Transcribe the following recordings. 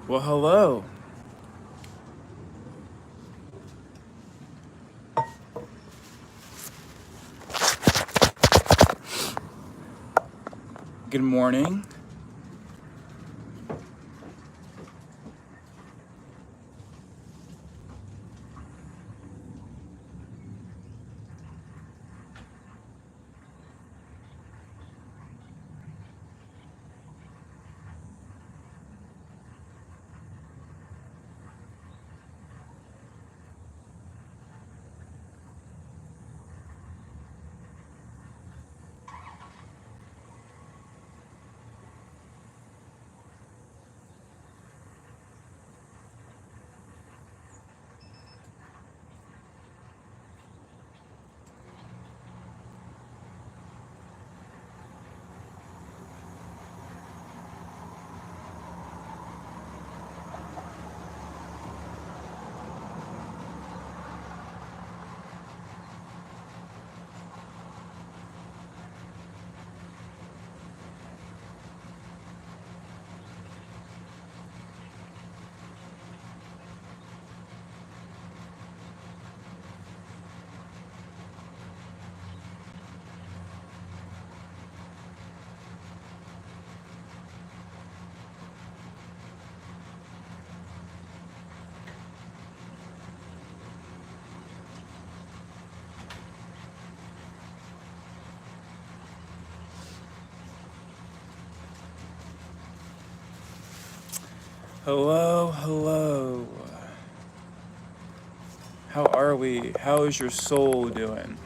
Well, hello. Good morning. Hello, hello. How are we? How is your soul doing?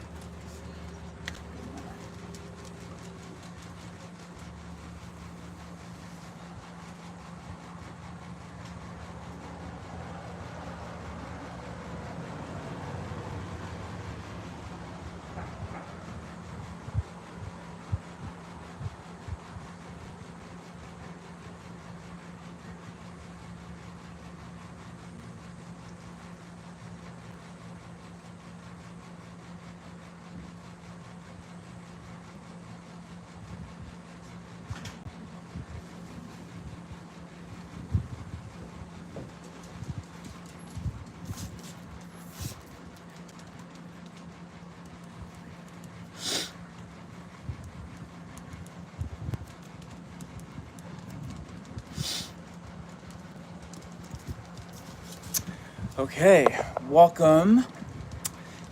Okay, welcome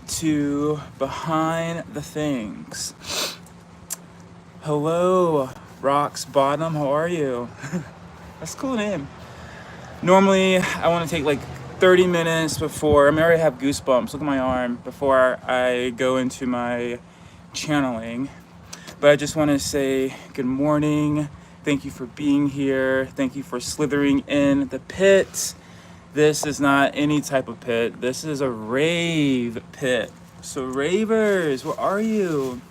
to Behind the Fangs. Hello, Rock's Bottom. How are you? That's a cool name. Normally, I want to take like 30 minutes before, I already have goosebumps. Look at my arm before I go into my channeling. But I just want to say good morning. Thank you for being here. Thank you for slithering in the pit. This is not any type of pit. This is a rave pit. So ravers, where are you?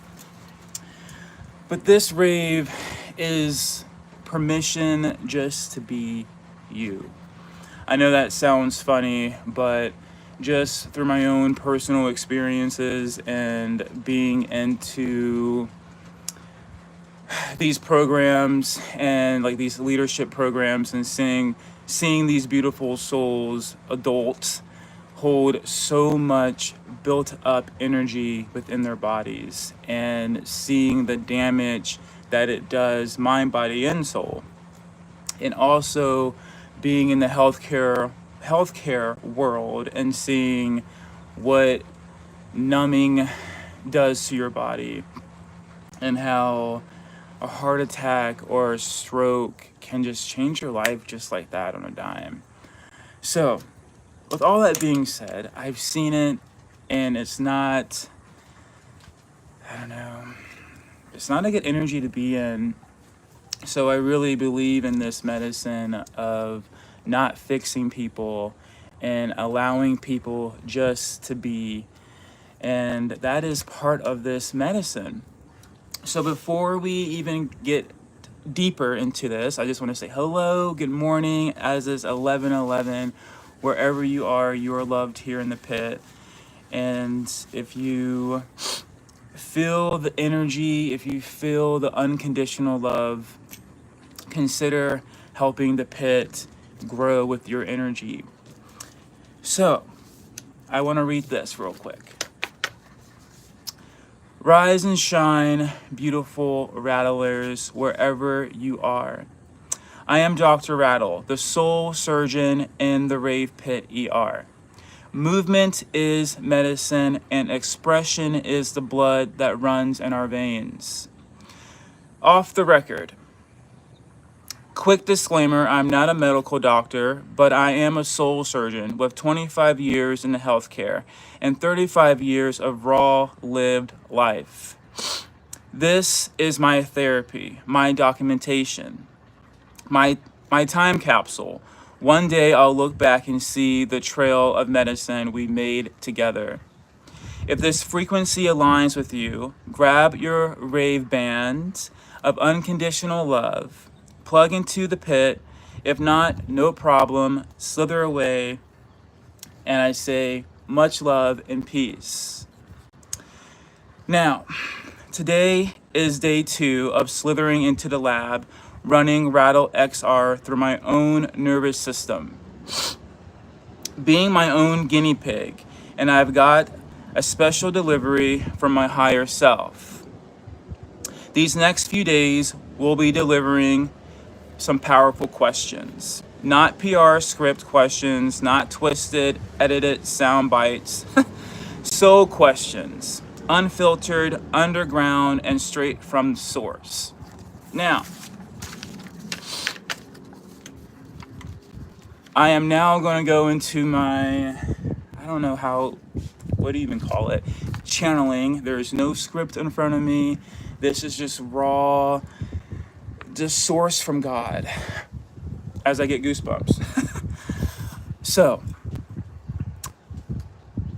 But this rave is permission just to be you. I know that sounds funny, but just through my own personal experiences and being into these programs and like these leadership programs and seeing these beautiful souls, adults, hold so much built up energy within their bodies and seeing the damage that it does mind, body, and soul. And also being in the healthcare world and seeing what numbing does to your body and how a heart attack or a stroke can just change your life just like that on a dime. So, with all that being said, I've seen it and it's not, I don't know, it's not a good energy to be in. So I really believe in this medicine of not fixing people and allowing people just to be. And that is part of this medicine. So before we even get deeper into this, I just want to say hello, good morning, as is 11:11. Wherever you are loved here in the pit. And if you feel the energy, if you feel the unconditional love, consider helping the pit grow with your energy. So, I want to read this real quick. Rise and shine, beautiful rattlers, wherever you are. I am Dr. Rattle, the soul surgeon in the Rave Pit ER. Movement is medicine, and expression is the blood that runs in our veins. Off the record. Quick disclaimer, I'm not a medical doctor, but I am a soul surgeon with 25 years in healthcare and 35 years of raw lived life. This is my therapy, my documentation, my time capsule. One day I'll look back and see the trail of medicine we made together. If this frequency aligns with you, grab your rave band of unconditional love. Plug into the pit. If not, no problem. Slither away. And I say much love and peace. Now, today is day 2 of slithering into the lab, running Rattle XR through my own nervous system. Being my own guinea pig, and I've got a special delivery from my higher self. These next few days, we'll be delivering some powerful questions. Not PR script questions, not twisted, edited sound bites. Soul questions, unfiltered, underground, and straight from the source. Now, I am now going to go into my, I don't know how, what do you even call it? Channeling. There's no script in front of me. This is just raw, just source from God as I get goosebumps. So,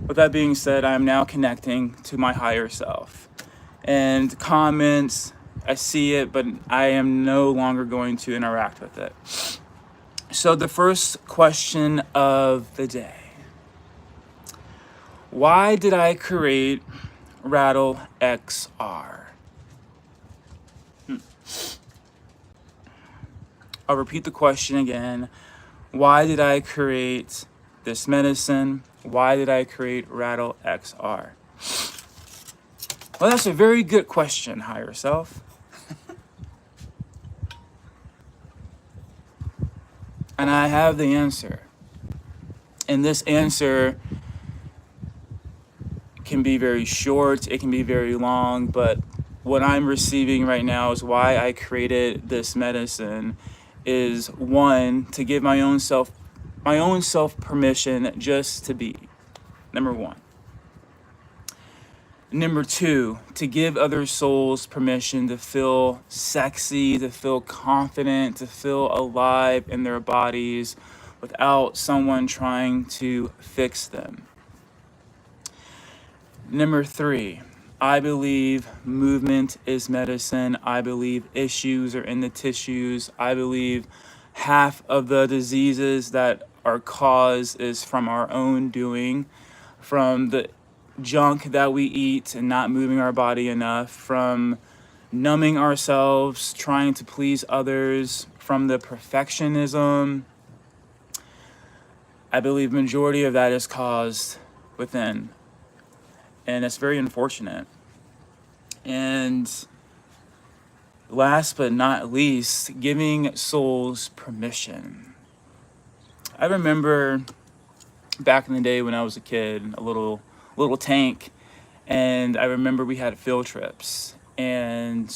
with that being said, I am now connecting to my higher self. And comments, I see it, but I am no longer going to interact with it. So the first question of the day. Why did I create Rattle XR? I'll repeat the question again. Why did I create this medicine? Why did I create Rattle XR? Well, that's a very good question, higher self. And I have the answer. And this answer can be very short, it can be very long, but what I'm receiving right now is why I created this medicine is, one, to give my own self permission just to be. Number 1. Number 2, to give other souls permission to feel sexy, to feel confident, to feel alive in their bodies without someone trying to fix them. Number 3, I believe movement is medicine. I believe issues are in the tissues. I believe half of the diseases that are caused is from our own doing, from the junk that we eat and not moving our body enough, from numbing ourselves, trying to please others, from the perfectionism. I believe majority of that is caused within. And it's very unfortunate. And last but not least, giving souls permission. I remember back in the day when I was a kid, a little tank, and I remember we had field trips. And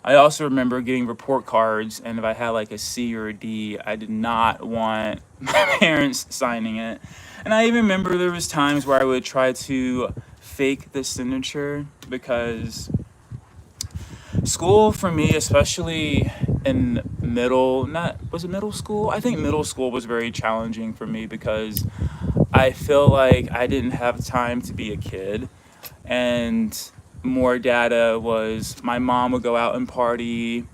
I also remember getting report cards, and if I had like a C or a D, I did not want my parents signing it. And I even remember there was times where I would try to fake the signature, because school for me, especially in middle school? I think middle school was very challenging for me because I feel like I didn't have time to be a kid, and more data was my mom would go out and party,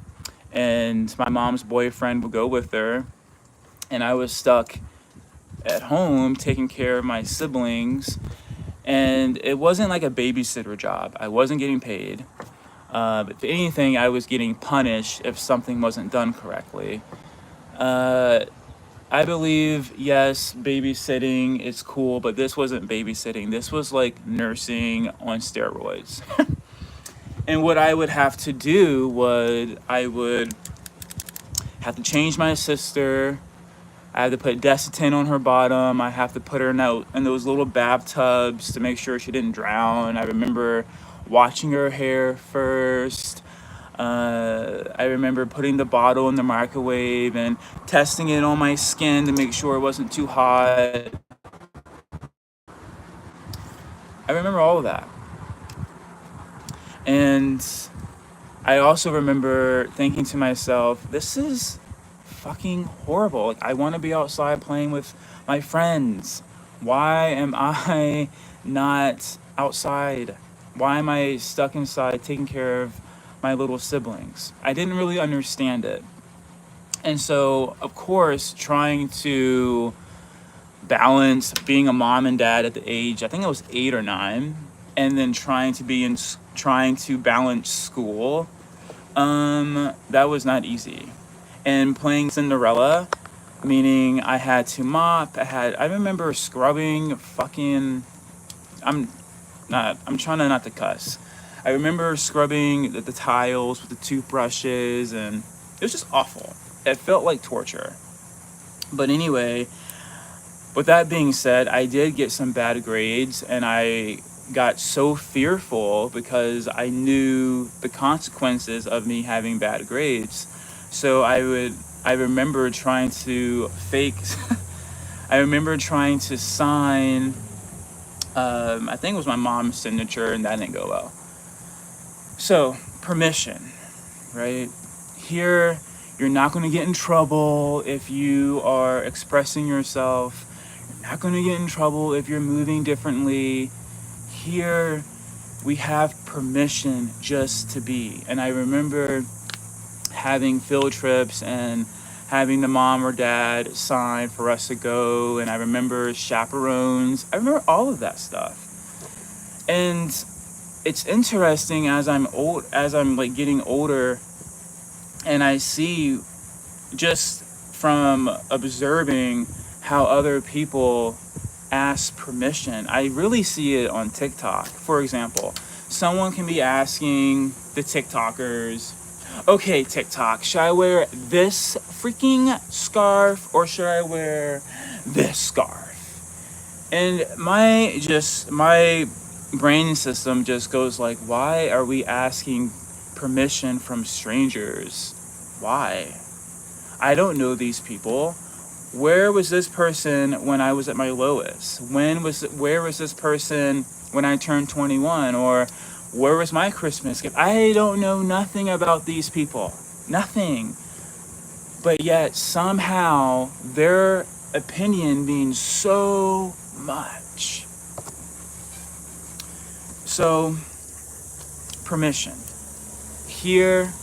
and my mom's boyfriend would go with her, and I was stuck at home taking care of my siblings. And it wasn't like a babysitter job. I wasn't getting paid. If anything, I was getting punished if something wasn't done correctly. I I believe, yes, babysitting is cool, but this wasn't babysitting. This was like nursing on steroids. And what I would have to do was I would have to change my sister. I had to put Desitin on her bottom. I have to put her in those little bathtubs to make sure she didn't drown. I remember washing her hair first. I remember putting the bottle in the microwave and testing it on my skin to make sure it wasn't too hot. I remember all of that. And I also remember thinking to myself, this is fucking horrible. Like, I want to be outside playing with my friends. Why am I not outside? Why am I stuck inside taking care of my little siblings? I didn't really understand it. And so, of course, trying to balance being a mom and dad at the age, I think I was 8 or 9, and then trying to balance school, that was not easy. And playing Cinderella, meaning I had to mop. I remember scrubbing fucking. I'm trying to not to cuss. I remember scrubbing the tiles with the toothbrushes, and it was just awful. It felt like torture. But anyway, with that being said, I did get some bad grades, and I got so fearful because I knew the consequences of me having bad grades. So I remember trying to fake, I remember trying to sign, I think it was my mom's signature, and that didn't go well. So, permission, right? Here, you're not going to get in trouble if you are expressing yourself. You're not going to get in trouble if you're moving differently. Here, we have permission just to be. And I remember having field trips and having the mom or dad sign for us to go. And I remember chaperones. I remember all of that stuff. And it's interesting as I'm like getting older, and I see, just from observing how other people ask permission, I really see it on TikTok. For example, someone can be asking the TikTokers, okay, TikTok, should I wear this freaking scarf or should I wear this scarf? And my brain system just goes like, why are we asking permission from strangers? Why? I don't know these people. Where was this person when I was at my lowest? Where was this person when I turned 21? Or where was my Christmas gift? I don't know nothing about these people. Nothing. But yet somehow their opinion means so much. So, permission. Here,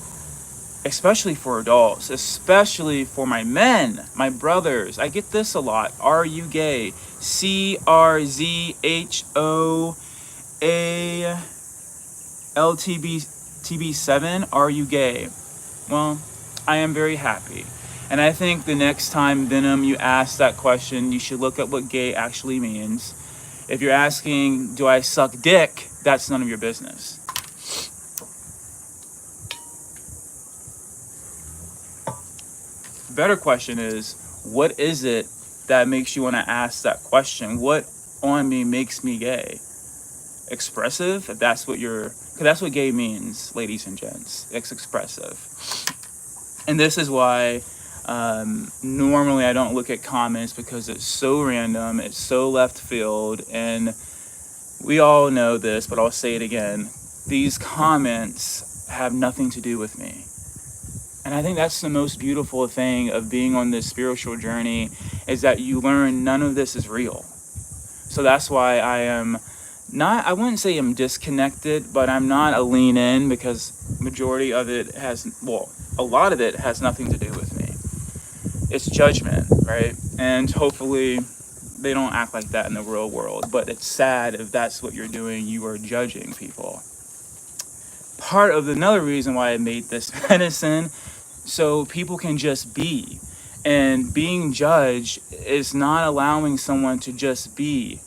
especially for adults, especially for my men, my brothers. I get this a lot. Are you gay? CRZHOALTB7. Are you gay? Well, I am very happy. And I think the next time, Venom, you ask that question, you should look up what gay actually means. If you're asking, do I suck dick? That's none of your business. Better question is, what is it that makes you want to ask that question? What on me makes me gay? Expressive? If that's what because that's what gay means, ladies and gents. It's expressive. And this is why normally I don't look at comments, because it's so random, it's so left field, and we all know this, but I'll say it again. These comments have nothing to do with me. And I think that's the most beautiful thing of being on this spiritual journey, is that you learn none of this is real. So that's why I wouldn't say I'm disconnected, but I'm not a lean in, because majority of it a lot of it has nothing to do with me. It's judgment, right? And hopefully they don't act like that in the real world, but it's sad if that's what you're doing. You are judging people. Part of another reason why I made this medicine, so people can just be. And being judged is not allowing someone to just be.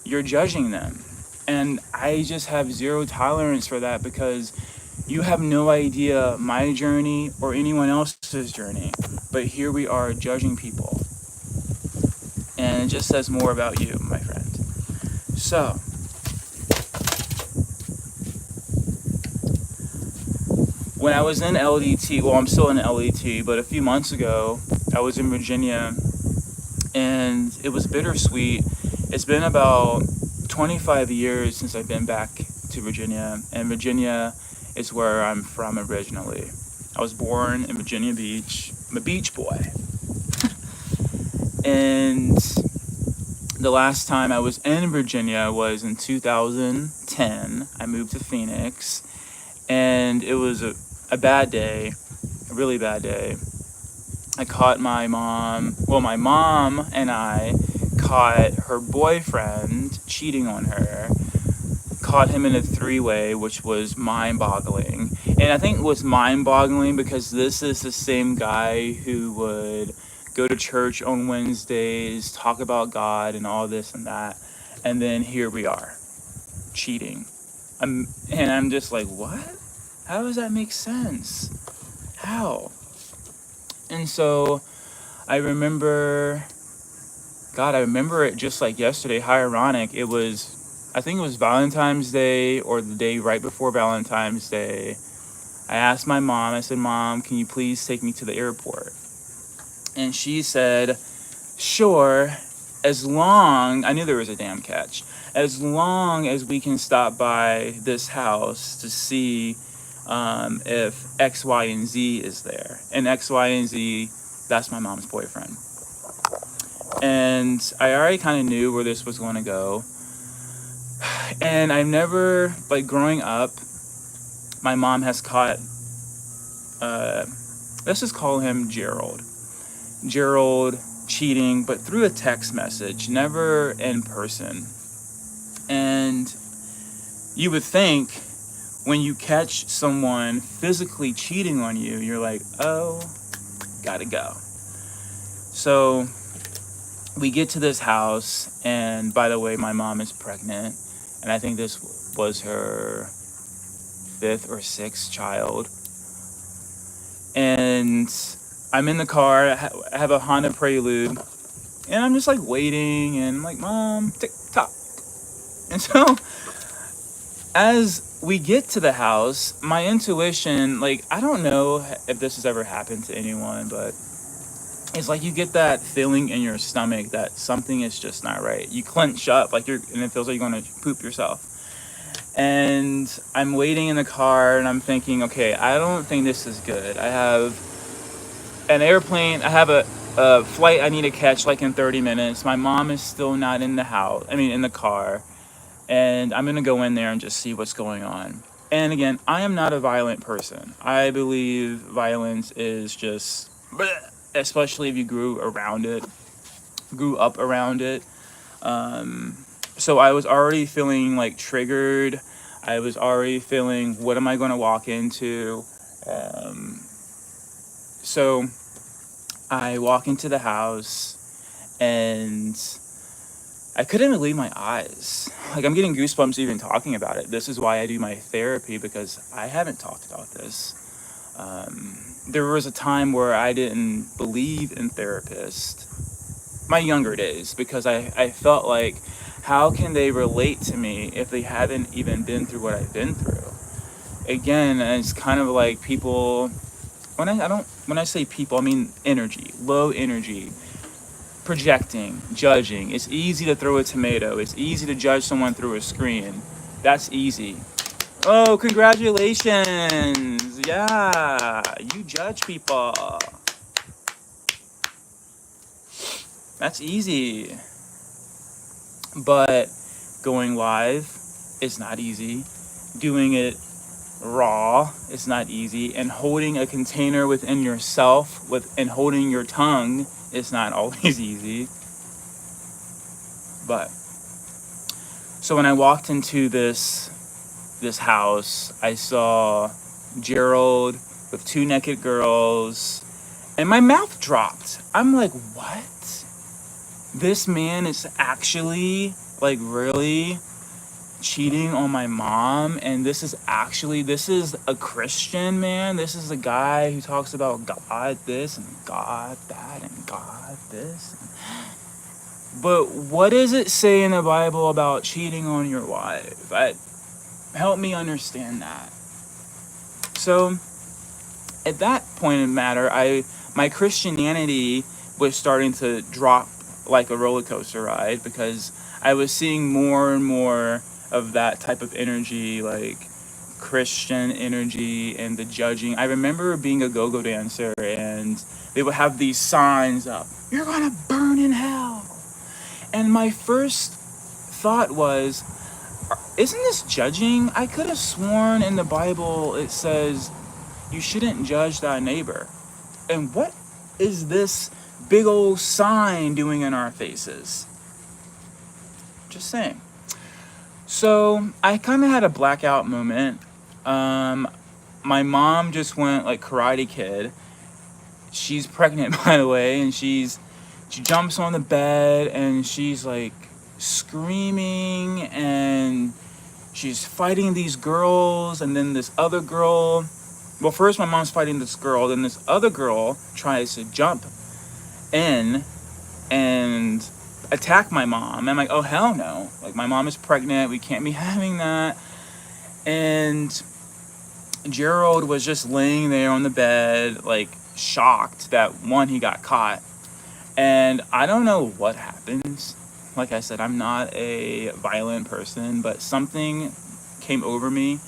You're judging them. And I just have zero tolerance for that, because you have no idea my journey or anyone else's journey. But here we are judging people. And it just says more about you, my friend. So, when I was in LDT, well, I'm still in LDT, but a few months ago, I was in Virginia, and it was bittersweet. It's been about 25 years since I've been back to Virginia, and Virginia is where I'm from originally. I was born in Virginia Beach. I'm a beach boy. And the last time I was in Virginia was in 2010. I moved to Phoenix, and it was a bad day, a really bad day. I caught my mom and I caught her boyfriend cheating on her, caught him in a three-way, which was mind-boggling. And I think it was mind-boggling because this is the same guy who would go to church on Wednesdays, talk about God and all this and that, and then here we are, cheating. And I'm just like, what? How does that make sense? How? And so I remember it just like yesterday. How ironic. I think it was Valentine's Day or the day right before Valentine's Day. I asked my mom, I said, Mom, can you please take me to the airport? And she said, sure, I knew there was a damn catch, as long as we can stop by this house to see if X, Y, and Z is there. And X, Y, and Z, that's my mom's boyfriend. And I already kind of knew where this was going to go. And I've never, like growing up, my mom has caught, let's just call him Gerald cheating, but through a text message, never in person. And you would think when you catch someone physically cheating on you, you're like, oh, gotta go. So we get to this house, and by the way, my mom is pregnant, and I think this was her 5th or 6th child. And I'm in the car, I have a Honda Prelude, and I'm just like waiting, and I'm like, Mom, tick tock. And so as we get to the house, my intuition, like, I don't know if this has ever happened to anyone, but it's like you get that feeling in your stomach that something is just not right. You clench up, and it feels like you're going to poop yourself. And I'm waiting in the car, and I'm thinking, okay, I don't think this is good. I have a flight I need to catch like in 30 minutes. My mom is still not in the car. And I'm going to go in there and just see what's going on. And again, I am not a violent person. I believe violence is just, especially if you grew up around it. So I was already feeling like triggered. I was already feeling, what am I going to walk into? So I walk into the house, and I couldn't believe my eyes. Like, I'm getting goosebumps even talking about it. This is why I do my therapy, because I haven't talked about this. There was a time where I didn't believe in therapists, my younger days, because I felt like, how can they relate to me if they haven't even been through what I've been through? Again, it's kind of like people, when I say people, I mean energy, low energy, projecting, judging. It's easy to throw a tomato. It's easy to judge someone through a screen. That's easy. Oh, congratulations. Yeah, you judge people. That's easy. But going live is not easy. Doing it raw is not easy. And holding a container within yourself and holding your tongue is not always easy. But so when I walked into this house, I saw Gerald with 2 naked girls, And my mouth dropped. I'm like, what? This man is actually, like, really cheating on my mom, and this is a Christian man. This is a guy who talks about God this and God that and God this. But what does it say in the Bible about cheating on your wife? Help me understand that. So at that point in the matter, my Christianity was starting to drop like a roller coaster ride, because I was seeing more and more of that type of energy, like Christian energy and the judging. I remember being a go-go dancer, and they would have these signs up, "You're gonna burn in hell." And my first thought was, isn't this judging? I could have sworn in the Bible it says you shouldn't judge thy neighbor. And what is this big old sign doing in our faces? Just saying. So I kind of had a blackout moment. My mom just went like Karate Kid. She's pregnant, by the way, and she jumps on the bed and she's like screaming, and she's fighting these girls, and then this other girl. Well, first my mom's fighting this girl, then this other girl tries to jump in and attack my mom. I'm like, oh hell no. Like, my mom is pregnant, we can't be having that. And Gerald was just laying there on the bed, like shocked that one, he got caught. And I don't know what happens. Like I said, I'm not a violent person, but something came over me.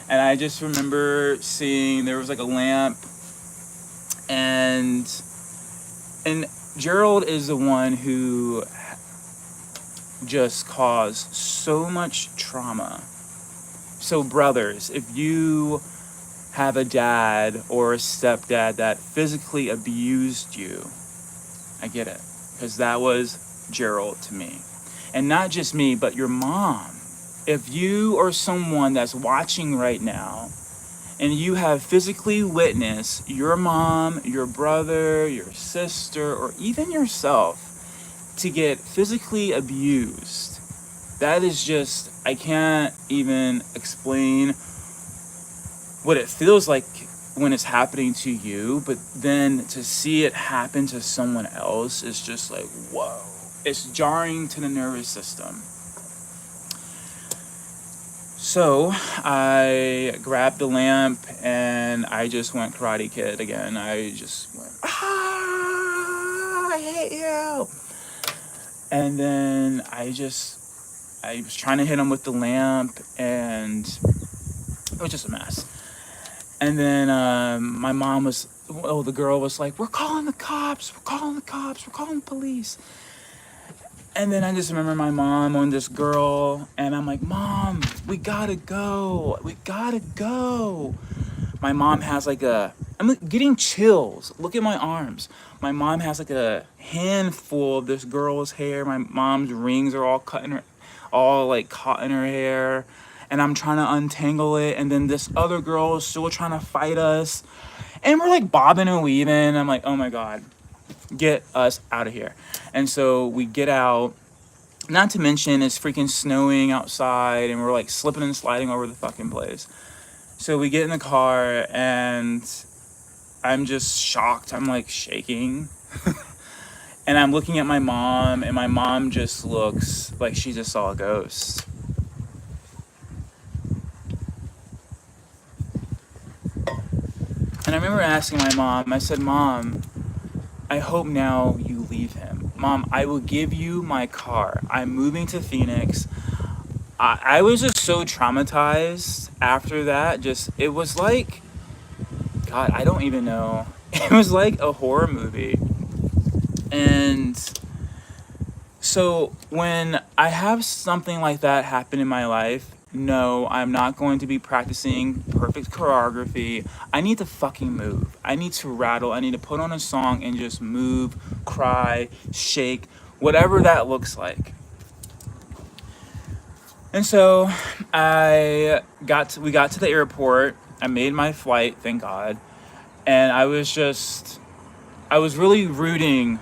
And I just remember seeing there was like a lamp, and Gerald is the one who just caused so much trauma. So brothers, if you have a dad or a stepdad that physically abused you, I get it, because that was Gerald to me. And not just me, but your mom. If you or someone that's watching right now, and you have physically witnessed your mom, your brother, your sister, or even yourself to get physically abused, that is just, I can't even explain what it feels like when it's happening to you, but then to see it happen to someone else is just like, whoa. It's jarring to the nervous system. So I grabbed the lamp and I just went Karate Kid again. I just went, I hate you. And then I was trying to hit him with the lamp, and it was just a mess. And then my mom the girl was like, we're calling the cops, we're calling the police. And then I just remember my mom on this girl, and I'm like, Mom, we gotta go. My mom has like I'm getting chills. Look at my arms. My mom has like a handful of this girl's hair. My mom's rings are all caught in her hair. And I'm trying to untangle it. And then this other girl is still trying to fight us. And we're like bobbing and weaving. I'm like, oh my God, get us out of here. And so we get out. Not to mention it's freaking snowing outside, and we're like slipping and sliding over the fucking place. So we get in the car, and I'm just shocked. I'm like shaking. And I'm looking at my mom, and my mom just looks like she just saw a ghost. And I remember asking my mom, I said, Mom, I hope now you leave him. Mom, I will give you my car. I'm moving to Phoenix. I was just so traumatized after that. It was like, God, I don't even know. It was like a horror movie. And so when I have something like that happen in my life, no, I'm not going to be practicing perfect choreography. I need to fucking move. I need to rattle. I need to put on a song and just move, cry, shake, whatever that looks like. And so we got to the airport. I made my flight, thank God. And I was just I was really rooting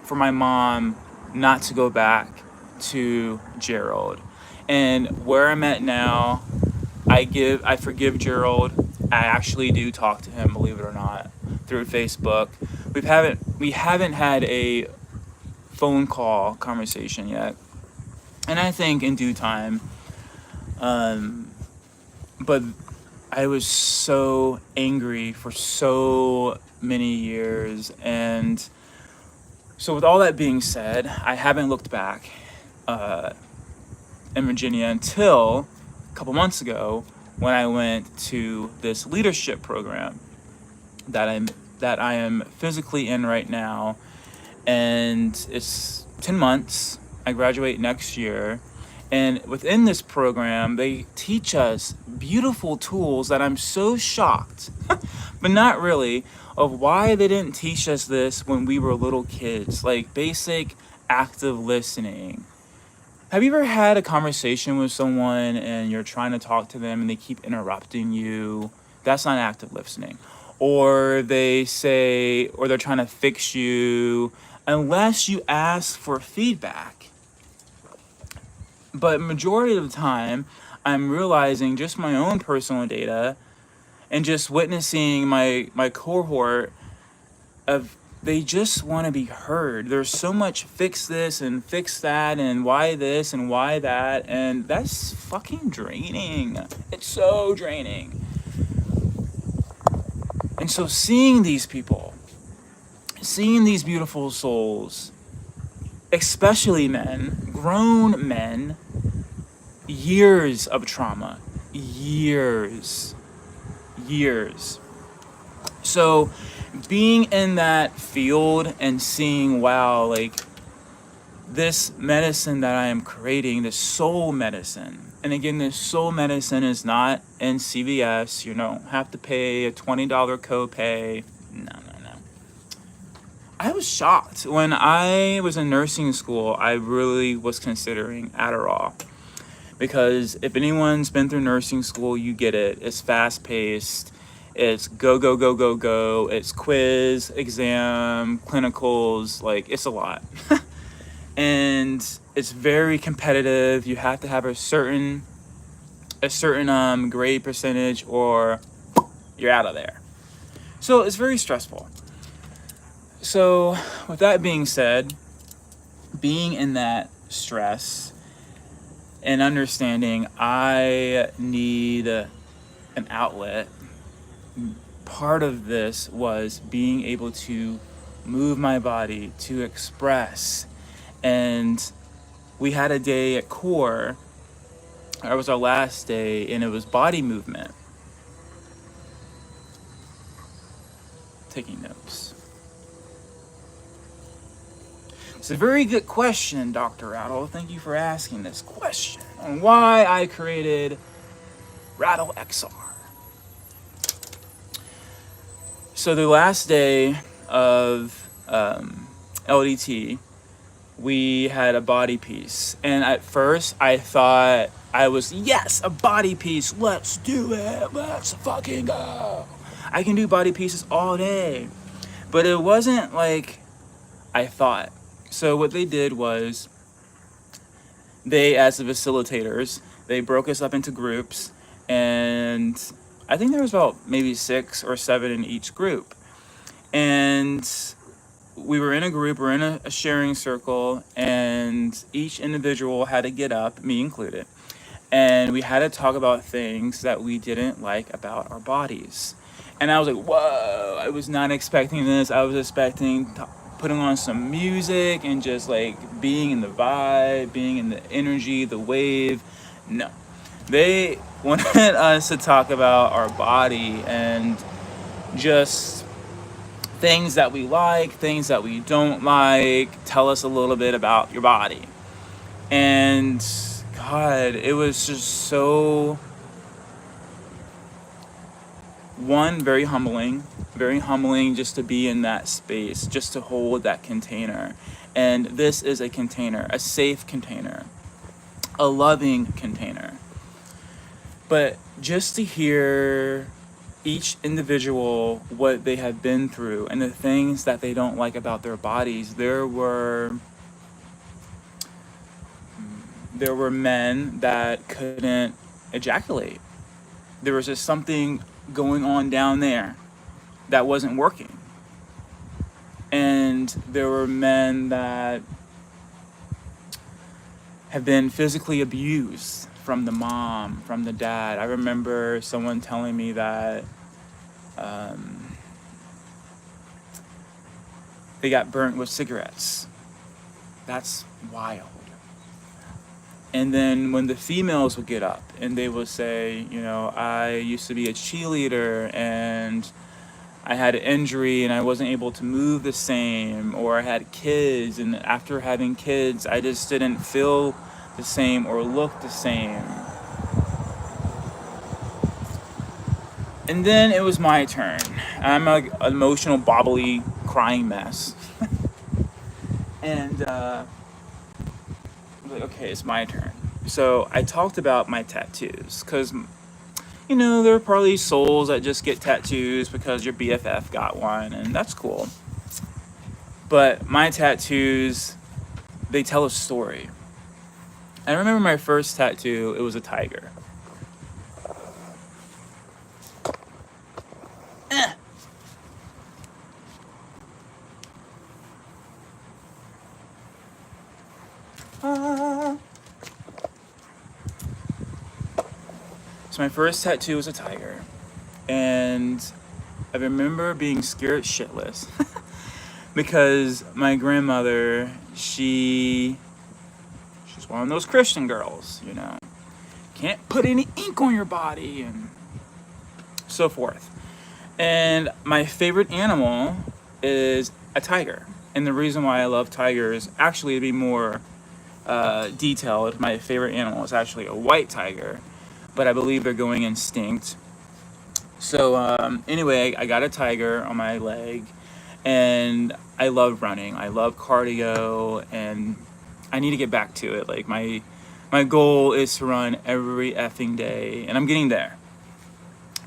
for my mom not to go back to Gerald. And where I'm at now, I forgive Gerald. I actually do talk to him, believe it or not, through Facebook. We haven't had a phone call conversation yet, and I think in due time. But I was so angry for so many years, and so with all that being said, I haven't looked back in Virginia until a couple months ago when I went to this leadership program that I am physically in right now, and it's 10 months. I graduate next year, and within this program they teach us beautiful tools that I'm so shocked but not really, of why they didn't teach us this when we were little kids, like basic active listening. Have you ever had a conversation with someone and you're trying to talk to them and they keep interrupting you? That's not active listening. Or they say, or they're trying to fix you unless you ask for feedback. But majority of the time, I'm realizing just my own personal data and just witnessing my cohort of, they just want to be heard. There's so much fix this and fix that and why this and why that, and that's fucking draining. It's so draining. And so seeing these people, seeing these beautiful souls, especially men, grown men, years of trauma, years. So being in that field and seeing, wow, like this medicine that I am creating, this soul medicine. And again, this soul medicine is not in CVS. You don't have to pay a $20 copay. No. I was shocked. When I was in nursing school, I really was considering Adderall. Because if anyone's been through nursing school, you get it. It's fast-paced. It's go. It's quiz, exam, clinicals. Like, it's a lot. And it's very competitive. You have to have a certain grade percentage or you're out of there. So it's very stressful. So with that being said, being in that stress and understanding I need an outlet, part of this was being able to move my body, to express. And we had a day at CORE, it was our last day, and it was body movement. Taking notes. It's a very good question, Dr. Rattle. Thank you for asking this question on why I created Rattle XR. So the last day of LDT, we had a body piece. And at first, I thought I was, yes, a body piece. Let's do it. Let's fucking go. I can do body pieces all day. But it wasn't like I thought. So what they did was, they, as the facilitators, they broke us up into groups, and I think there was about maybe 6 or 7 in each group. And we were in a group, we're in a sharing circle, and each individual had to get up, me included, and we had to talk about things that we didn't like about our bodies. And I was like, whoa, I was not expecting this. I was expecting putting on some music and just like being in the vibe, being in the energy, the wave. No. They wanted us to talk about our body and just things that we like, things that we don't like. Tell us a little bit about your body. And God, it was just so, one, very humbling just to be in that space, just to hold that container. And this is a container, a safe container, a loving container. But just to hear each individual what they have been through and the things that they don't like about their bodies. There were men that couldn't ejaculate. There was just something going on down there that wasn't working. And there were men that have been physically abused from the mom, from the dad. I remember someone telling me that they got burnt with cigarettes. That's wild. And then when the females would get up and they would say, I used to be a cheerleader and I had an injury and I wasn't able to move the same, or I had kids and after having kids, I just didn't feel the same or look the same. And then it was my turn. I'm an emotional, bobbly, crying mess. And okay, it's my turn. So I talked about my tattoos because, there are probably souls that just get tattoos because your BFF got one, and that's cool. But my tattoos, they tell a story. I remember my first tattoo, it was a tiger. So my first tattoo was a tiger, and I remember being scared shitless because my grandmother, she's one of those Christian girls, can't put any ink on your body and so forth. And my favorite animal is a tiger, and the reason why I love tigers, actually to be more detailed, my favorite animal is actually a white tiger, but I believe they're going extinct. So anyway, I got a tiger on my leg, and I love running. I love cardio, and I need to get back to it. Like my goal is to run every effing day, and I'm getting there.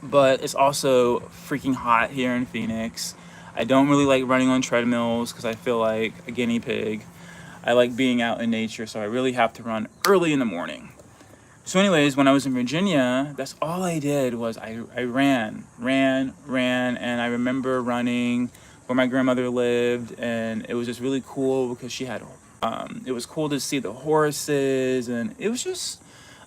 But it's also freaking hot here in Phoenix. I don't really like running on treadmills because I feel like a guinea pig. I like being out in nature, so I really have to run early in the morning. So anyways, when I was in Virginia, that's all I did was I ran, and I remember running where my grandmother lived, and it was just really cool because she had, it was cool to see the horses, and it was just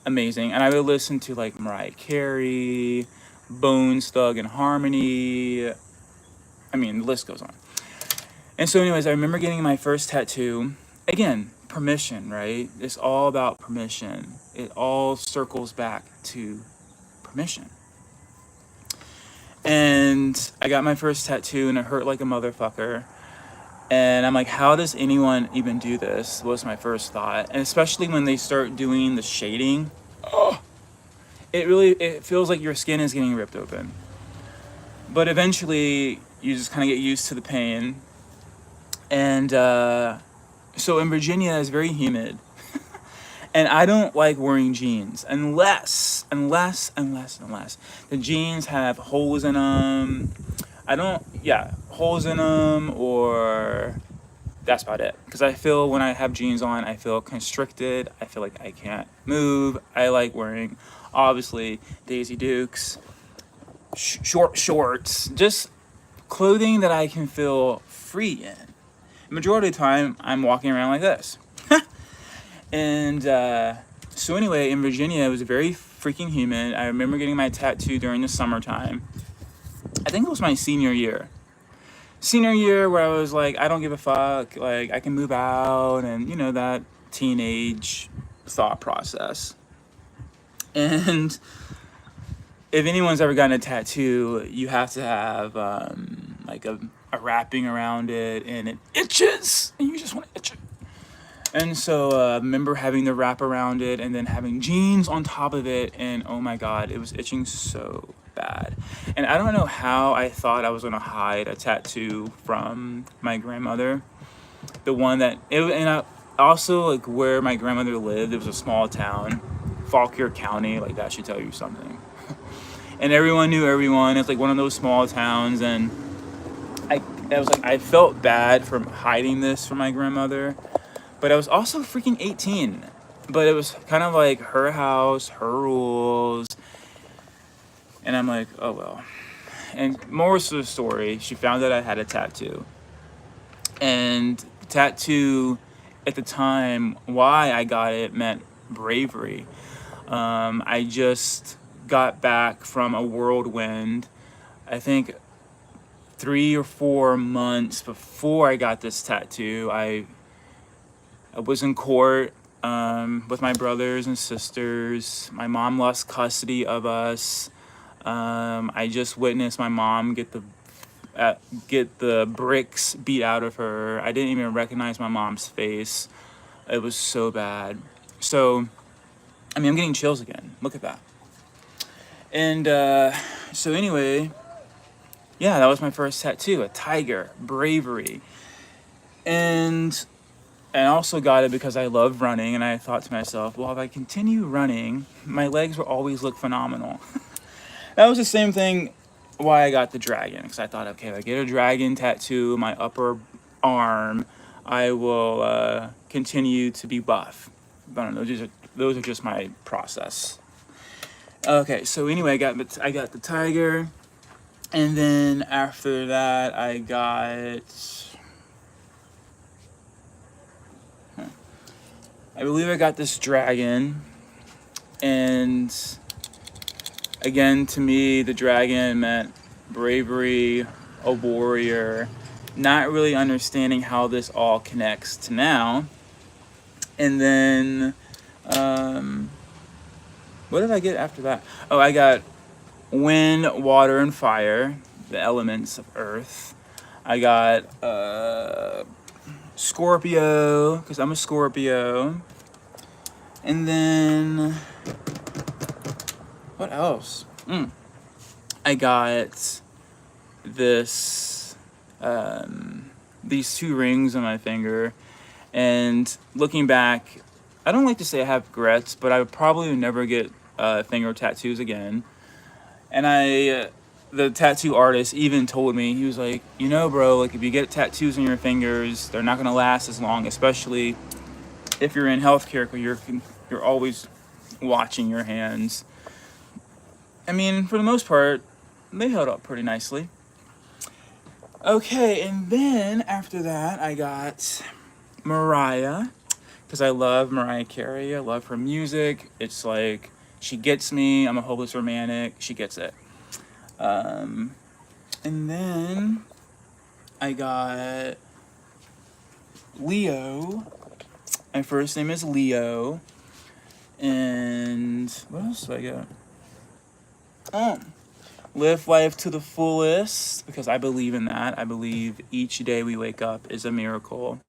amazing. And I would listen to like Mariah Carey, Bones, Thug and Harmony. I mean, the list goes on. And so anyways, I remember getting my first tattoo. Again, permission, right? It's all about permission. It all circles back to permission. And I got my first tattoo and it hurt like a motherfucker. And I'm like, how does anyone even do this? Was my first thought. And especially when they start doing the shading, it feels like your skin is getting ripped open. But eventually you just kind of get used to the pain. And so in Virginia, it's very humid. And I don't like wearing jeans unless the jeans have holes in them. Holes in them, or that's about it. Because I feel when I have jeans on, I feel constricted. I feel like I can't move. I like wearing, obviously, Daisy Dukes, short shorts, just clothing that I can feel free in. The majority of the time, I'm walking around like this. And so anyway, in Virginia, it was very freaking humid. I remember getting my tattoo during the summertime. I think it was my senior year. Where I was like, I don't give a fuck. Like, I can move out, and that teenage thought process. And if anyone's ever gotten a tattoo, you have to have like a wrapping around it, and it itches, and you just want to itch it. And so I remember having the wrap around it and then having jeans on top of it, and oh my god, it was itching so bad. And I don't know how I thought I was going to hide a tattoo from my grandmother. The one that, and I also, like, where my grandmother lived, it was a small town, Fauquier County, like that should tell you something. and everyone knew everyone. It's like one of those small towns, and I was like, I felt bad from hiding this from my grandmother, but I was also freaking 18. But it was kind of like her house, her rules, and I'm like, oh well. And more to the story, she found out I had a tattoo, and the tattoo at the time, why I got it meant bravery. I just got back from a whirlwind. I think 3 or 4 months before I got this tattoo, I was in court with my brothers and sisters. My mom lost custody of us. I just witnessed my mom get the bricks beat out of her. I didn't even recognize my mom's face. It was so bad. So, I mean, I'm getting chills again. Look at that. And so anyway, yeah, that was my first tattoo, a tiger, bravery. And I also got it because I love running, and I thought to myself, well, if I continue running, my legs will always look phenomenal. That was the same thing why I got the dragon, because I thought, okay, if I get a dragon tattoo, my upper arm, I will continue to be buff. I don't know, those are just my process. Okay, so anyway, I got the tiger, and then after that, I believe I got this dragon, and again, to me, the dragon meant bravery, a warrior, not really understanding how this all connects to now. And then, what did I get after that? Oh, I got wind, water, and fire, the elements of earth. I got Scorpio, because I'm a Scorpio. And then, what else? I got this, these 2 rings on my finger. And looking back, I don't like to say I have regrets, but I would probably never get finger tattoos again. And the tattoo artist even told me, he was like, you know, bro, like if you get tattoos on your fingers, they're not gonna last as long, especially if you're in healthcare, because you're always watching your hands. I mean, for the most part, they held up pretty nicely. Okay, and then after that, I got Mariah, because I love Mariah Carey. I love her music. It's like, she gets me. I'm a hopeless romantic. She gets it. And then I got Leo. My first name is Leo. And what else do I got? Oh, live life to the fullest, because I believe in that. I believe each day we wake up is a miracle.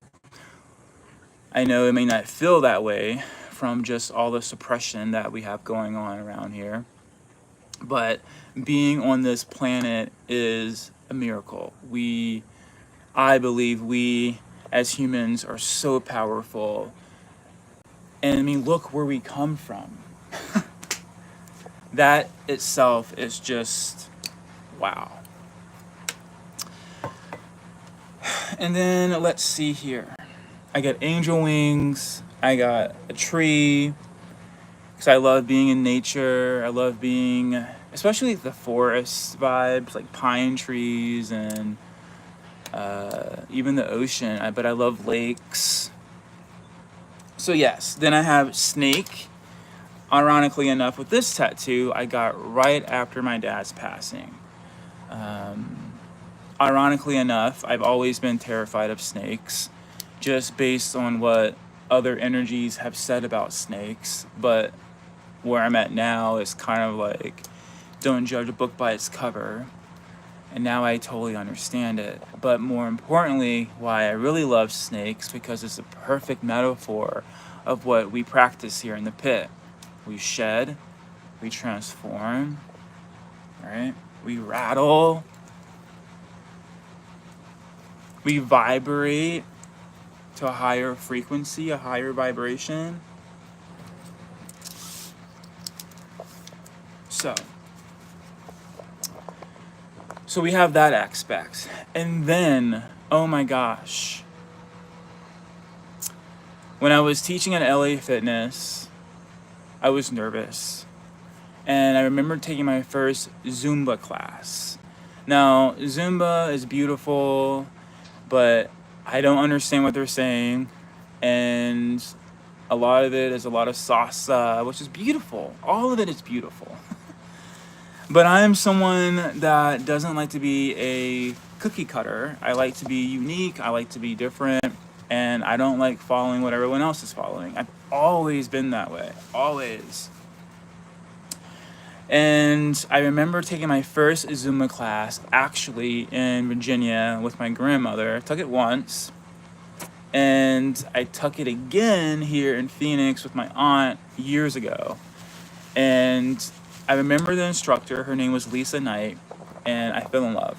I know it may not feel that way from just all the suppression that we have going on around here, but being on this planet is a miracle. I believe we as humans are so powerful. And I mean, look where we come from. That itself is just, wow. And then let's see here. I got angel wings. I got a tree, because I love being in nature. I love being, especially the forest vibes, like pine trees and even the ocean. But I love lakes. So yes, then I have snake. Ironically enough, with this tattoo, I got right after my dad's passing. Ironically enough, I've always been terrified of snakes, just based on what other energies have said about snakes. But where I'm at now is kind of like, don't judge a book by its cover. And now I totally understand it. But more importantly, why I really love snakes, because it's a perfect metaphor of what we practice here in the pit. We shed, we transform, right? We rattle, we vibrate to a higher frequency, a higher vibration. So, So we have that aspect. And then, oh my gosh, when I was teaching at LA Fitness, I was nervous. And I remember taking my first Zumba class. Now, Zumba is beautiful, but I don't understand what they're saying. And a lot of it is a lot of salsa, which is beautiful. All of it is beautiful. But I am someone that doesn't like to be a cookie cutter. I like to be unique. I like to be different. And I don't like following what everyone else is following. I've always been that way. Always. And I remember taking my first Zumba class actually in Virginia with my grandmother. I took it once. And I took it again here in Phoenix with my aunt years ago. And I remember the instructor, her name was Lisa Knight, and I fell in love.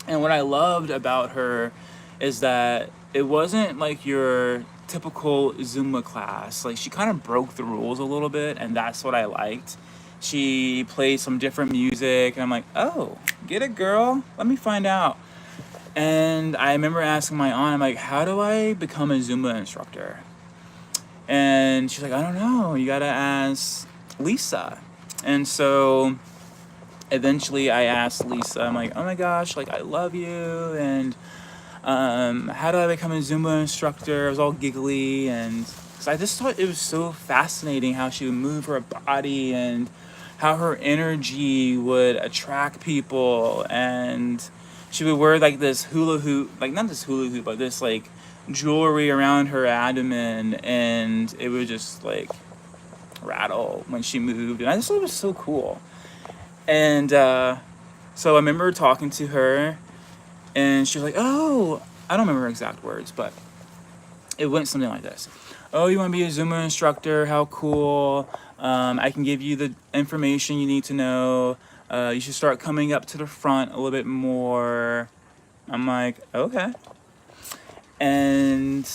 And what I loved about her is that it wasn't like your typical Zumba class. Like, she kind of broke the rules a little bit, and that's what I liked. She played some different music, and I'm like, oh, get it, girl? Let me find out. And I remember asking my aunt, I'm like, how do I become a Zumba instructor? And she's like, I don't know. You gotta ask Lisa. And so eventually I asked Lisa, I'm like, oh my gosh, like, I love you. And how do I become a Zumba instructor? I was all giggly. And because I just thought it was so fascinating how she would move her body and how her energy would attract people. And she would wear like this hula hoop, like not this hula hoop, but this like jewelry around her abdomen, and it would just like rattle when she moved, and I just thought it was so cool. And so I remember talking to her, and she was like, oh, I don't remember her exact words, but it went something like this. Oh, you want to be a Zumba instructor? How cool. I can give you the information you need to know. You should start coming up to the front a little bit more. I'm like, okay. And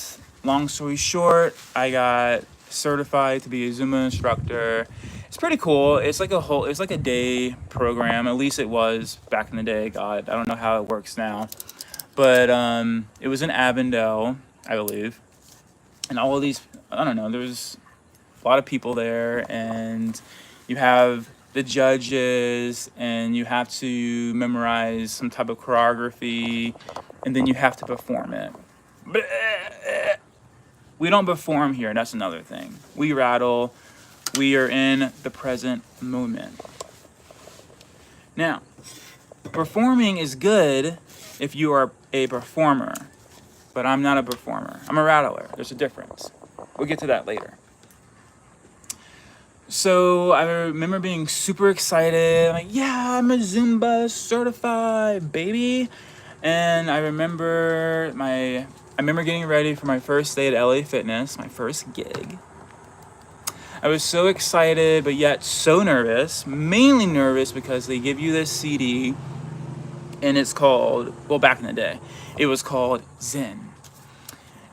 long story short, I got certified to be a Zumba instructor. It's pretty cool. It's like a day program. At least it was back in the day. God, I don't know how it works now. But it was in Avondale, I believe. And all of these, I don't know, there's a lot of people there, and you have the judges, and you have to memorize some type of choreography, and then you have to perform it. We don't perform here, that's another thing. We rattle. We are in the present moment. Now, performing is good if you are a performer, but I'm not a performer. I'm a rattler. There's a difference. We'll get to that later. So I remember being super excited. I'm like, yeah, I'm a Zumba certified, baby. And I remember getting ready for my first day at LA Fitness, my first gig. I was so excited, but yet so nervous. Mainly nervous because they give you this CD, and it's called, well, back in the day, it was called Zen.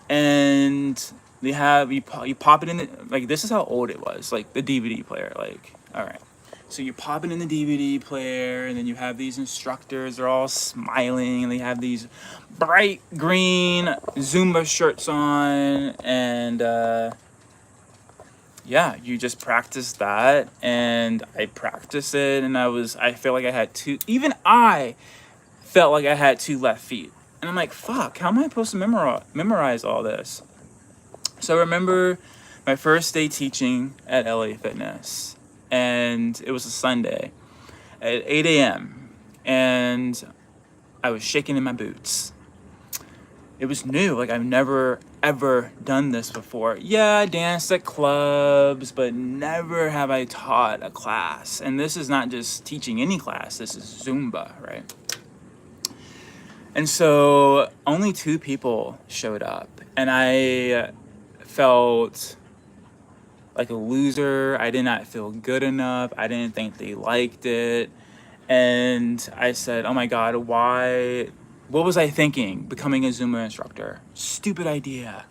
And they have, you pop it in the, like, this is how old it was, like the DVD player, like, all right. So you pop it in the DVD player, and then you have these instructors, they're all smiling, and they have these bright green Zumba shirts on, and yeah, you just practice that, and I practiced it, and I felt like I had I felt like I had 2 left feet. And I'm like, fuck, how am I supposed to memorize all this? So I remember my first day teaching at LA Fitness, and it was a Sunday at 8 a.m. and I was shaking in my boots. It was new, like I've never ever done this before. Yeah, I danced at clubs, but never have I taught a class. And this is not just teaching any class, this is Zumba, right? And so only 2 people showed up, and I felt like a loser. I did not feel good enough. I didn't think they liked it. And I said, oh my God, why? What was I thinking? Becoming a Zumba instructor. Stupid idea.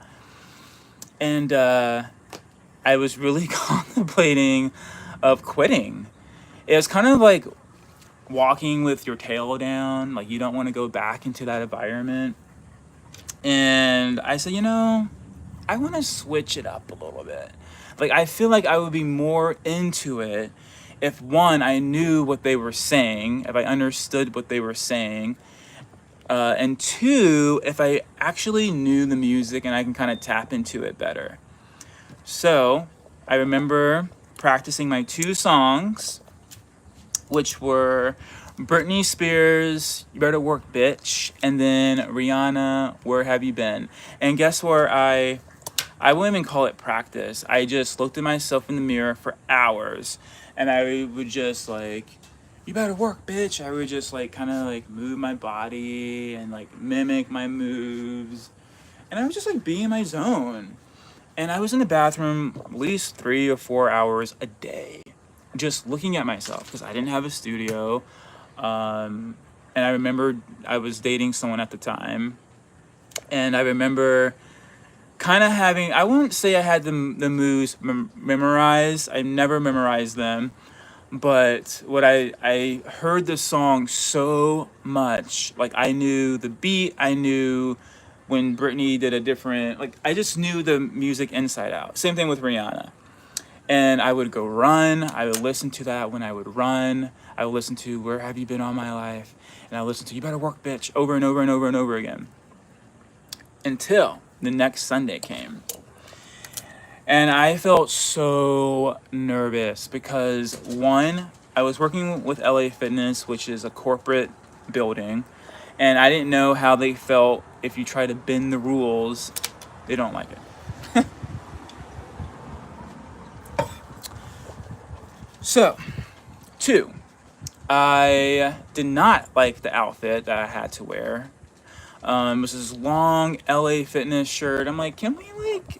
And I was really contemplating of quitting. It was kind of like walking with your tail down, like you don't want to go back into that environment. And I said, I want to switch it up a little bit. Like, I feel like I would be more into it if, one, I knew what they were saying, if I understood what they were saying, and two, if I actually knew the music and I can kind of tap into it better. So I remember practicing my 2 songs, which were Britney Spears, You Better Work Bitch, and then Rihanna, Where Have You Been? And guess where I wouldn't even call it practice. I just looked at myself in the mirror for hours, and I would just like, you better work, bitch. I would just like kind of like move my body and like mimic my moves, and I would just like be in my zone. And I was in the bathroom at least 3 or 4 hours a day, just looking at myself because I didn't have a studio. And I remember I was dating someone at the time, and I remember kind of having, I wouldn't say I had the moves memorized. I never memorized them, but what I heard the song so much, like I knew the beat, I knew when Britney did a different, like I just knew the music inside out. Same thing with Rihanna. And I would go run. I would listen to that when I would run. I would listen to Where Have You Been All My Life? And I would listen to You Better Work, Bitch over and over and over and over again. Until the next Sunday came. And I felt so nervous because, one, I was working with LA Fitness, which is a corporate building, and I didn't know how they felt if you try to bend the rules. They don't like it. So, 2, I did not like the outfit that I had to wear. It was this long LA Fitness shirt. I'm like, can we like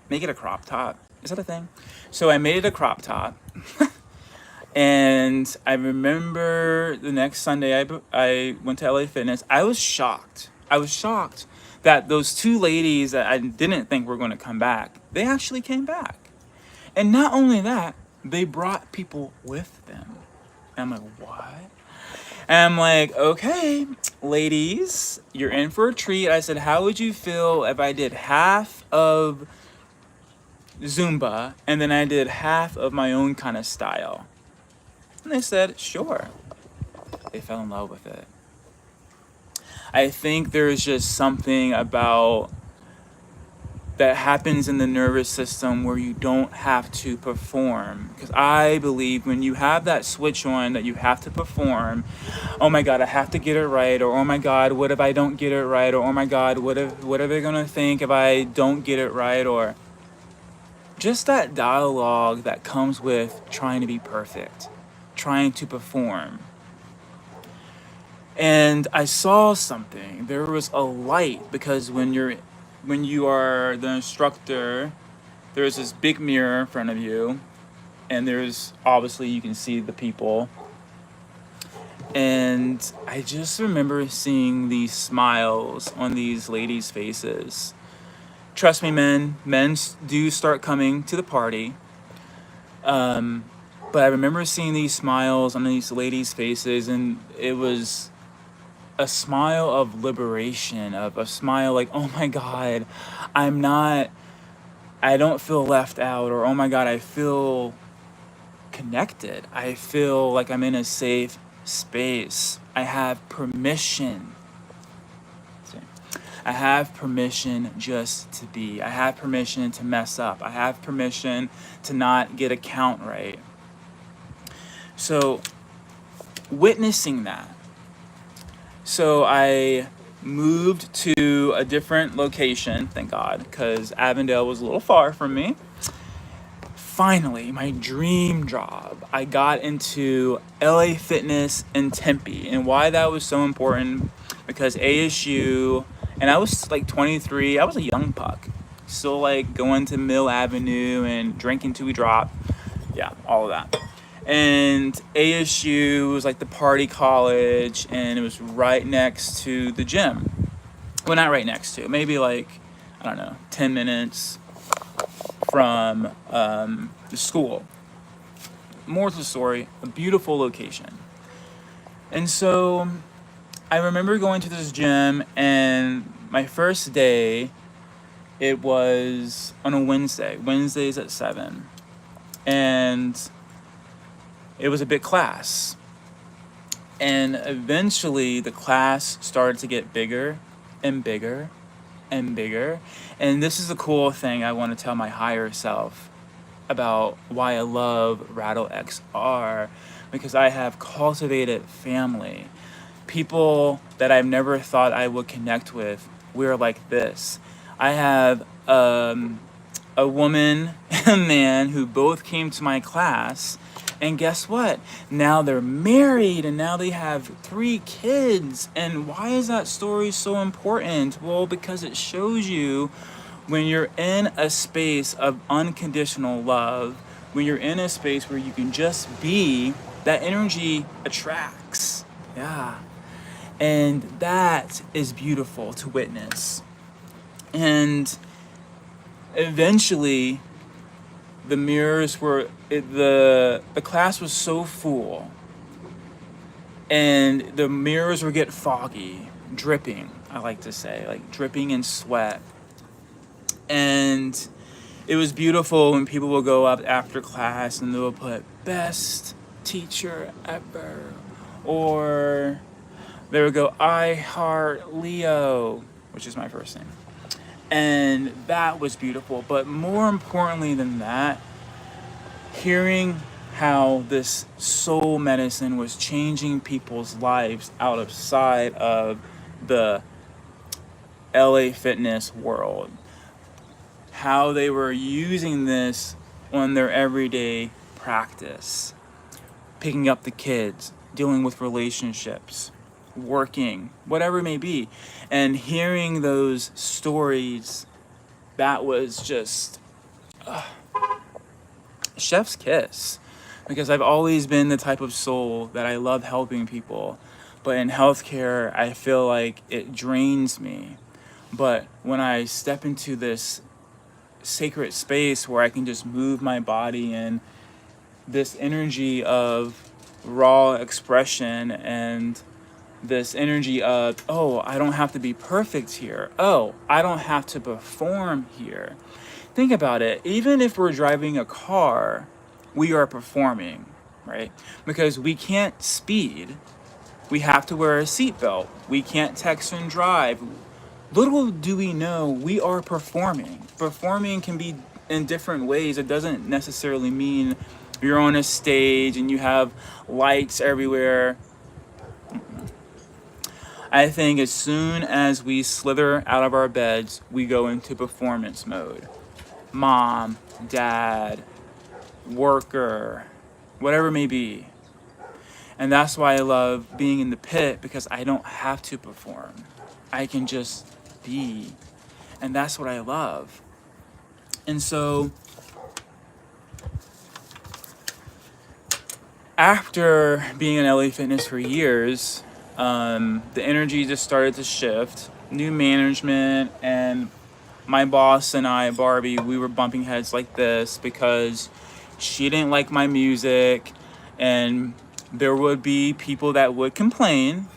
make it a crop top? Is that a thing? So I made it a crop top. And I remember the next Sunday I went to LA Fitness. I was shocked. I was shocked that those 2 ladies that I didn't think were going to come back, they actually came back. And not only that, they brought people with them. And I'm like, what? And I'm like, okay, ladies, you're in for a treat. I said, how would you feel if I did half of Zumba and then I did half of my own kind of style? And they said, sure. They fell in love with it. I think there's just something about that happens in the nervous system where you don't have to perform. Because I believe when you have that switch on that you have to perform, oh my God, I have to get it right, or oh my God, what if I don't get it right, or oh my God, what are they gonna think if I don't get it right, or just that dialogue that comes with trying to be perfect, trying to perform. And I saw something. There was a light because when you are the instructor, there's this big mirror in front of you, and there's obviously you can see the people. And I just remember seeing these smiles on these ladies' faces. Trust me, men do start coming to the party. But I remember seeing these smiles on these ladies' faces, and it was a smile of liberation, of a smile like, oh my God, I don't feel left out, or oh my God, I feel connected. I feel like I'm in a safe space. I have permission. I have permission just to be. I have permission to mess up. I have permission to not get a count right. So, witnessing that. So I moved to a different location, thank God, because Avondale was a little far from me. Finally, my dream job. I got into LA Fitness in Tempe. And why that was so important, because ASU, and I was like 23, I was a young puck. Still like going to Mill Avenue and drinking till we drop. Yeah, all of that. And ASU was like the party college, and it was right next to the gym. Well, not right next to, maybe like, I don't know, 10 minutes from the school. More to the story, a beautiful location. And so I remember going to this gym, and my first day, it was on a Wednesday. Wednesdays at 7. And it was a big class. And eventually the class started to get bigger and bigger and bigger. And this is the cool thing I want to tell my higher self about why I love Rattle XR, because I have cultivated family. People that I've never thought I would connect with. We're like this. I have a woman and a man who both came to my class, and guess what? Now they're married, and now they have 3 kids. And why is that story so important? Well, because it shows you when you're in a space of unconditional love, when you're in a space where you can just be, that energy attracts. Yeah. And that is beautiful to witness. And eventually, the mirrors were, the class was so full, and the mirrors would get foggy, dripping, I like to say, like dripping in sweat. And it was beautiful when people would go up after class and they would put best teacher ever, or they would go I heart Leo, which is my first name. And that was beautiful. But more importantly than that, hearing how this soul medicine was changing people's lives outside of the LA fitness world, how they were using this on their everyday practice, picking up the kids, dealing with relationships, working, whatever it may be. And hearing those stories, that was just chef's kiss. Because I've always been the type of soul that I love helping people. But in healthcare, I feel like it drains me. But when I step into this sacred space where I can just move my body in this energy of raw expression, and this energy of, oh, I don't have to be perfect here. Oh, I don't have to perform here. Think about it. Even if we're driving a car, we are performing, right? Because we can't speed. We have to wear a seatbelt. We can't text and drive. Little do we know, we are performing. Performing can be in different ways. It doesn't necessarily mean you're on a stage and you have lights everywhere. I think as soon as we slither out of our beds, we go into performance mode. Mom, dad, worker, whatever it may be. And that's why I love being in the pit, because I don't have to perform. I can just be. And that's what I love. And so after being in LA Fitness for years, the energy just started to shift. New management, and my boss and I, Barbie, we were bumping heads like this because she didn't like my music, and there would be people that would complain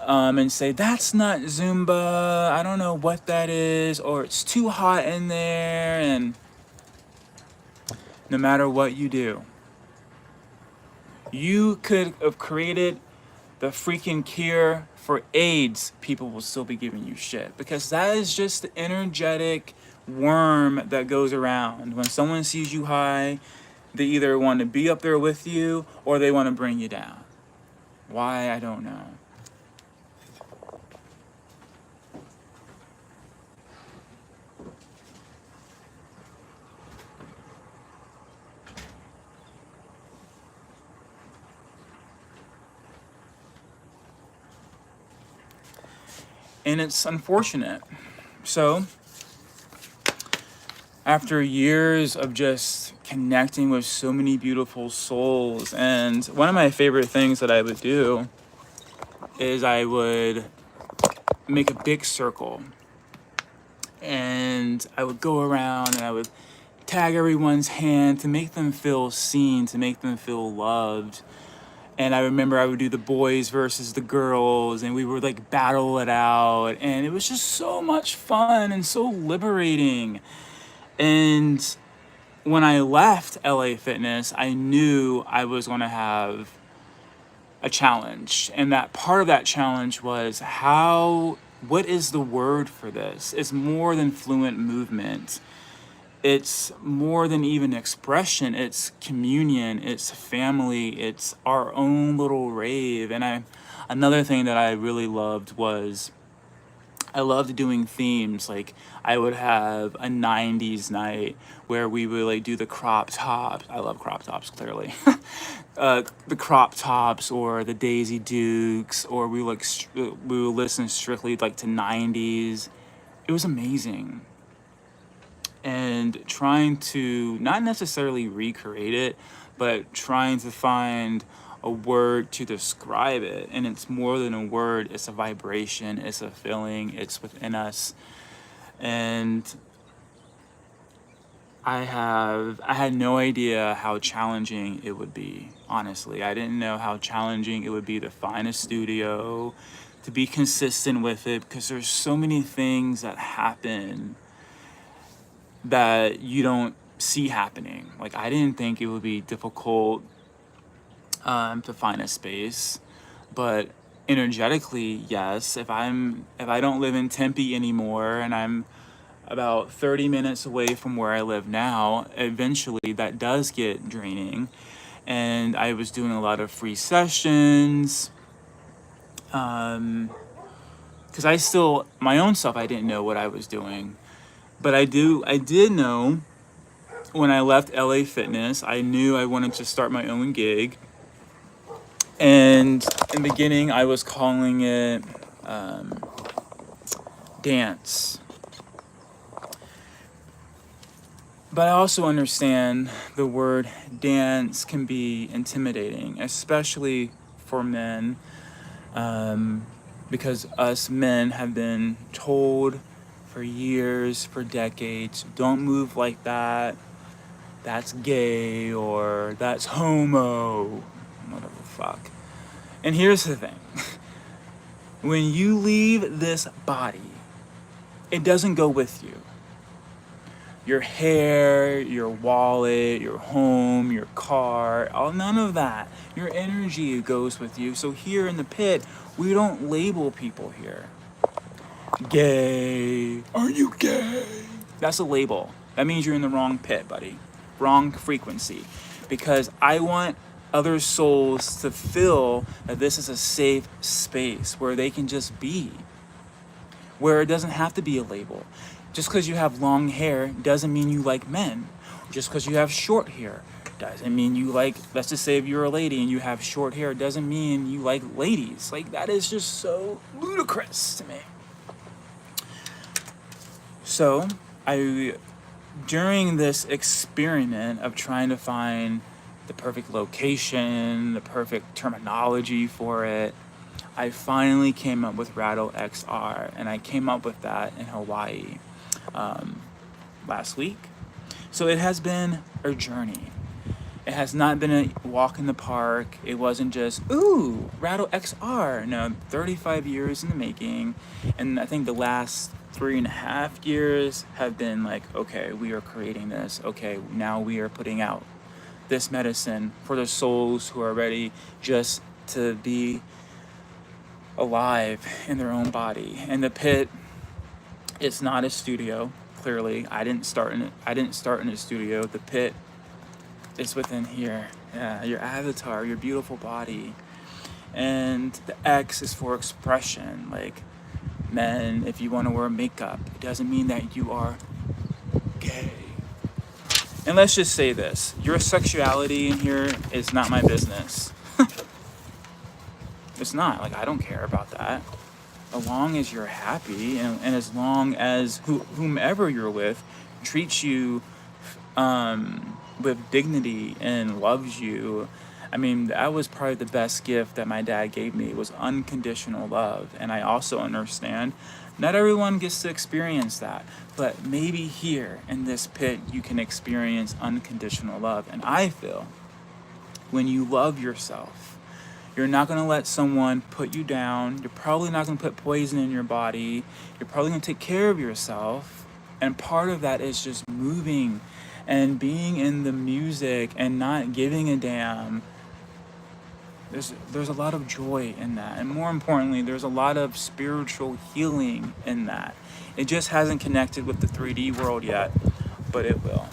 and say, that's not Zumba, I don't know what that is, or it's too hot in there. And no matter what you do, you could have created the freaking cure for AIDS, people will still be giving you shit, because that is just the energetic worm that goes around. When someone sees you high, they either want to be up there with you or they want to bring you down. Why, I don't know. And it's unfortunate. So, after years of just connecting with so many beautiful souls, and one of my favorite things that I would do is I would make a big circle, and I would go around and I would tag everyone's hand to make them feel seen, to make them feel loved. And I remember I would do the boys versus the girls, and we would like battle it out. And it was just so much fun and so liberating. And when I left LA Fitness, I knew I was going to have a challenge. And that part of that challenge was what is the word for this? It's more than fluent movement. It's more than even expression. It's communion. It's family. It's our own little rave. And another thing that I really loved was I loved doing themes. Like I would have a 90s night where we would like do the crop tops. I love crop tops, clearly. The crop tops or the Daisy Dukes, or we would listen strictly like to 90s. It was amazing. And trying to not necessarily recreate it, but trying to find a word to describe it. And it's more than a word, it's a vibration, it's a feeling, it's within us. And I had no idea how challenging it would be, honestly. I didn't know how challenging it would be to find a studio, to be consistent with it, because there's so many things that happen that you don't see happening. Like I didn't think it would be difficult to find a space, but energetically, yes. If I don't live in Tempe anymore and I'm about 30 minutes away from where I live now, eventually that does get draining. And I was doing a lot of free sessions, because my own self, I didn't know what I was doing. But I did know when I left LA Fitness, I knew I wanted to start my own gig. And in the beginning, I was calling it dance. But I also understand the word dance can be intimidating, especially for men, because us men have been told for years, for decades, don't move like that, that's gay, or that's homo, whatever the fuck. And here's the thing. When you leave this body, it doesn't go with you. Your hair, your wallet, your home, your car, none of that. Your energy goes with you. So here in the pit, we don't label people here. Gay. Are you gay? That's a label. That means you're in the wrong pit, buddy. Wrong frequency. Because I want other souls to feel that this is a safe space where they can just be. Where it doesn't have to be a label. Just because you have long hair doesn't mean you like men. Just because you have short hair doesn't mean you like, let's just say if you're a lady and you have short hair, doesn't mean you like ladies. Like, that is just so ludicrous to me. So, during this experiment of trying to find the perfect location, the perfect terminology for it, I finally came up with Rattle XR, and I came up with that in Hawaii last week. So it has been a journey. It has not been a walk in the park. It wasn't just, ooh, Rattle XR. No, 35 years in the making. And I think the last 3.5 years have been like, okay, we are creating this. Okay, now we are putting out this medicine for the souls who are ready just to be alive in their own body. And the pit, it's not a studio. Clearly, I didn't start in a studio. The pit is within here. Yeah, your avatar, your beautiful body. And the X is for expression. Like, men, if you want to wear makeup, it doesn't mean that you are gay. And let's just say this. Your sexuality in here is not my business. It's not. Like, I don't care about that. As long as you're happy, and as long as whomever you're with treats you with dignity and loves you. I mean, that was probably the best gift that my dad gave me, was unconditional love. And I also understand not everyone gets to experience that, but maybe here in this pit you can experience unconditional love. And I feel when you love yourself, You're not going to let someone put you down. You're probably not going to put poison in your body. You're probably going to take care of yourself. And part of that is just moving and being in the music and not giving a damn. There's a lot of joy in that. And more importantly, there's a lot of spiritual healing in that. It just hasn't connected with the 3D world yet, but it will.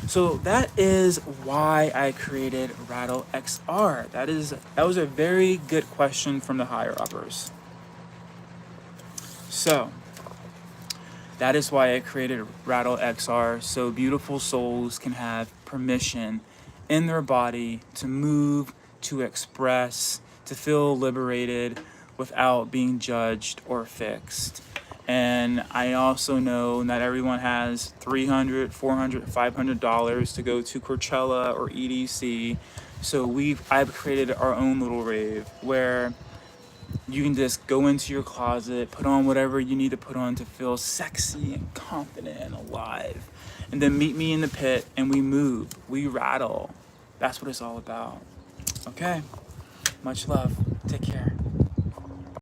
So that is why I created Rattle XR. That was a very good question from the higher uppers. So that is why I created Rattle XR, so beautiful souls can have permission in their body to move, to express, to feel liberated without being judged or fixed. And I also know not everyone has $300, $400, $500 to go to Coachella or EDC. So I've created our own little rave where you can just go into your closet, put on whatever you need to put on to feel sexy and confident and alive. And then meet me in the pit and we move, we rattle. That's what it's all about. Okay, much love. Take care.